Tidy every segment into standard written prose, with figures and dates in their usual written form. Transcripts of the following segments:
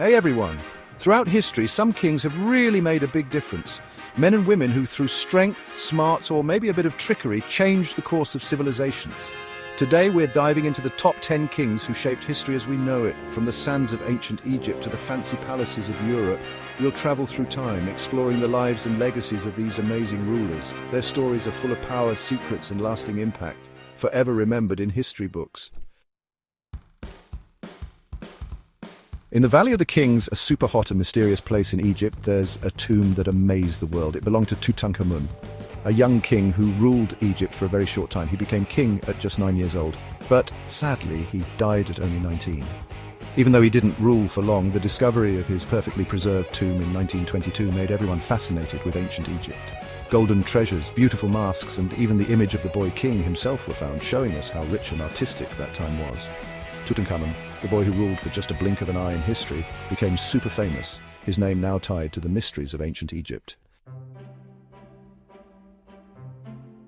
Hey everyone! Throughout history, some kings have really made a big difference. Men and women who, through strength, smarts, or maybe a bit of trickery, changed the course of civilizations. Today we're diving into the top 10 kings who shaped history as we know it. From the sands of ancient Egypt to the fancy palaces of Europe, we'll travel through time, exploring the lives and legacies of these amazing rulers. Their stories are full of power, secrets, and lasting impact, forever remembered in history books. In the Valley of the Kings, a super hot and mysterious place in Egypt, there's a tomb that amazed the world. It belonged to Tutankhamun, a young king who ruled Egypt for a very short time. He became king at just 9 years old, but sadly he died at only 19. Even though he didn't rule for long, the discovery of his perfectly preserved tomb in 1922 made everyone fascinated with ancient Egypt. Golden treasures, beautiful masks, and even the image of the boy king himself were found, showing us how rich and artistic that time was. Tutankhamun, the boy who ruled for just a blink of an eye in history, became super famous, his name now tied to the mysteries of ancient Egypt.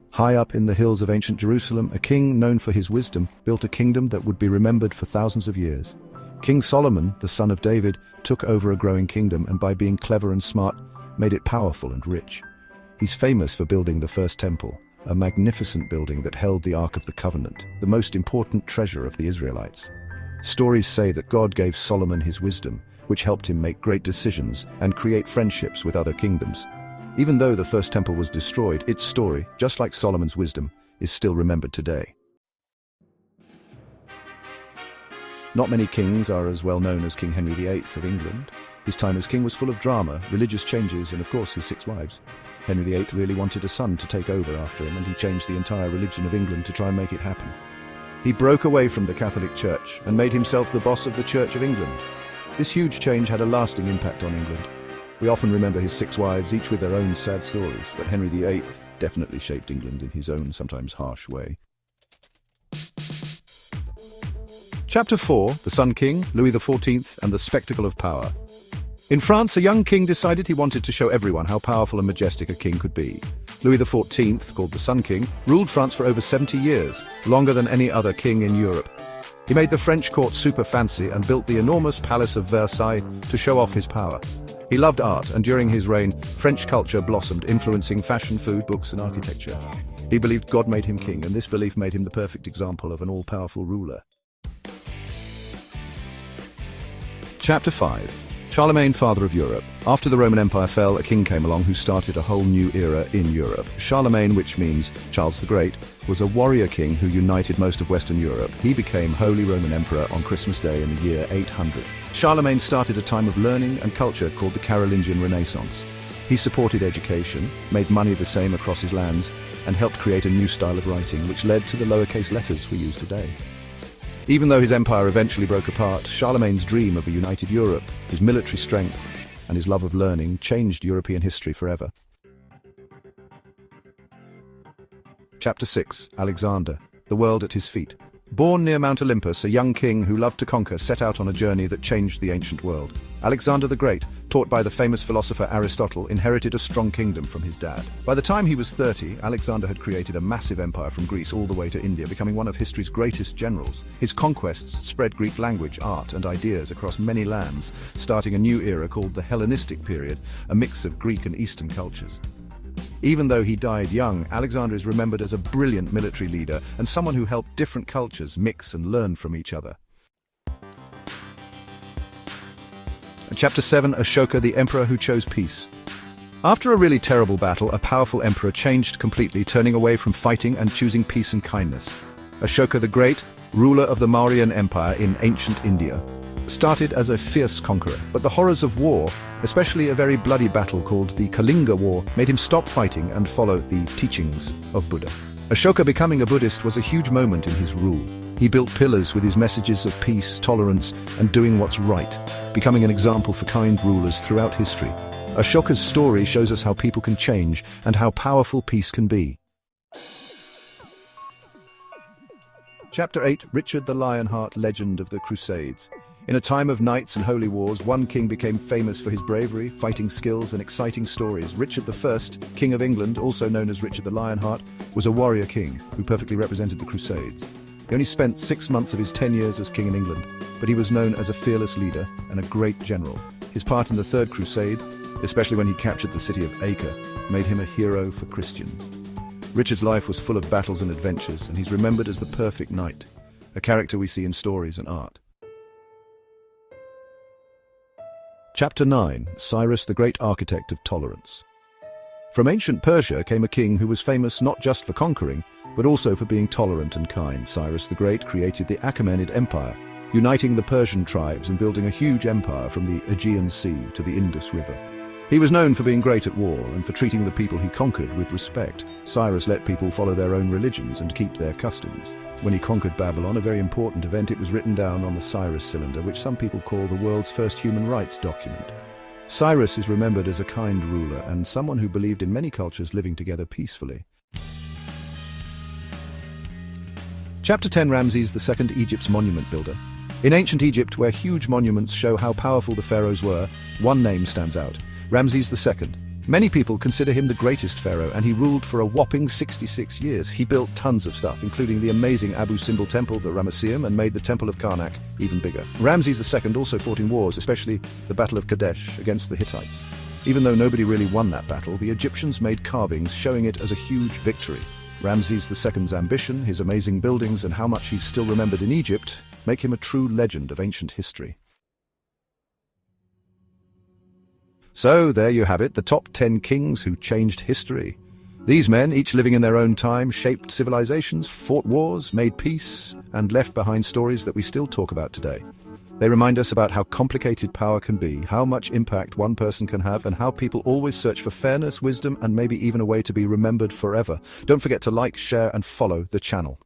High up in the hills of ancient Jerusalem, a king known for his wisdom built a kingdom that would be remembered for thousands of years. King Solomon, the son of David, took over a growing kingdom and by being clever and smart, made it powerful and rich. He's famous for building the first temple, a magnificent building that held the Ark of the Covenant, the most important treasure of the Israelites. Stories say that God gave Solomon his wisdom, which helped him make great decisions and create friendships with other kingdoms. Even though the first temple was destroyed, its story, just like Solomon's wisdom, is still remembered today. Not many kings are as well known as King Henry VIII of England. His time as king was full of drama, religious changes, and of course his 6 wives. Henry VIII really wanted a son to take over after him, and he changed the entire religion of England to try and make it happen. He broke away from the Catholic Church and made himself the boss of the Church of England. This huge change had a lasting impact on England. We often remember his 6 wives, each with their own sad stories, but Henry VIII definitely shaped England in his own, sometimes harsh way. Chapter 4, The Sun King, Louis XIV, and the Spectacle of Power. In France, a young king decided he wanted to show everyone how powerful and majestic a king could be. Louis XIV, called the Sun King, ruled France for over 70 years, longer than any other king in Europe. He made the French court super fancy and built the enormous Palace of Versailles to show off his power. He loved art, and during his reign, French culture blossomed, influencing fashion, food, books, and architecture. He believed God made him king, and this belief made him the perfect example of an all-powerful ruler. Chapter 5. Charlemagne, father of Europe. After the Roman Empire fell, a king came along who started a whole new era in Europe. Charlemagne, which means Charles the Great, was a warrior king who united most of Western Europe. He became Holy Roman Emperor on Christmas Day in the year 800. Charlemagne started a time of learning and culture called the Carolingian Renaissance. He supported education, made money the same across his lands, and helped create a new style of writing which led to the lowercase letters we use today. Even though his empire eventually broke apart, Charlemagne's dream of a united Europe, his military strength, and his love of learning changed European history forever. Chapter 6. Alexander, the world at his feet. Born near Mount Olympus, a young king who loved to conquer set out on a journey that changed the ancient world. Alexander the Great, taught by the famous philosopher Aristotle, inherited a strong kingdom from his dad. By the time he was 30, Alexander had created a massive empire from Greece all the way to India, becoming one of history's greatest generals. His conquests spread Greek language, art, and ideas across many lands, starting a new era called the Hellenistic period, a mix of Greek and Eastern cultures. Even though he died young, Alexander is remembered as a brilliant military leader and someone who helped different cultures mix and learn from each other. Chapter 7. Ashoka, the emperor who chose peace. After a really terrible battle, a powerful emperor changed completely, turning away from fighting and choosing peace and kindness. Ashoka the Great, ruler of the Mauryan Empire in ancient India, started as a fierce conqueror, but the horrors of war, especially a very bloody battle called the Kalinga War, made him stop fighting and follow the teachings of Buddha. Ashoka becoming a Buddhist was a huge moment in his rule. He built pillars with his messages of peace, tolerance, and doing what's right, becoming an example for kind rulers throughout history. Ashoka's story shows us how people can change and how powerful peace can be. Chapter 8. Richard the Lionheart, legend of the Crusades. In a time of knights and holy wars, one king became famous for his bravery, fighting skills, and exciting stories. Richard I, King of England, also known as Richard the Lionheart, was a warrior king who perfectly represented the Crusades. He only spent 6 months of his 10 years as king in England, but he was known as a fearless leader and a great general. His part in the Third Crusade, especially when he captured the city of Acre, made him a hero for Christians. Richard's life was full of battles and adventures, and he's remembered as the perfect knight, a character we see in stories and art. Chapter 9. Cyrus, the Great Architect of Tolerance. From ancient Persia came a king who was famous not just for conquering, but also for being tolerant and kind. Cyrus the Great created the Achaemenid Empire, uniting the Persian tribes and building a huge empire from the Aegean Sea to the Indus River. He was known for being great at war and for treating the people he conquered with respect. Cyrus let people follow their own religions and keep their customs. When he conquered Babylon, a very important event, it was written down on the Cyrus Cylinder, which some people call the world's first human rights document. Cyrus is remembered as a kind ruler and someone who believed in many cultures living together peacefully. Chapter 10. Ramses II, Egypt's monument builder. In ancient Egypt, where huge monuments show how powerful the pharaohs were, one name stands out: Ramses II. Many people consider him the greatest pharaoh, and he ruled for a whopping 66 years. He built tons of stuff, including the amazing Abu Simbel Temple, the Ramesseum, and made the Temple of Karnak even bigger. Ramses II also fought in wars, especially the Battle of Kadesh against the Hittites. Even though nobody really won that battle, the Egyptians made carvings showing it as a huge victory. Ramses II's ambition, his amazing buildings, and how much he's still remembered in Egypt make him a true legend of ancient history. So, there you have it, the top 10 kings who changed history. These men, each living in their own time, shaped civilizations, fought wars, made peace, and left behind stories that we still talk about today. They remind us about how complicated power can be, how much impact one person can have, and how people always search for fairness, wisdom, and maybe even a way to be remembered forever. Don't forget to like, share, and follow the channel.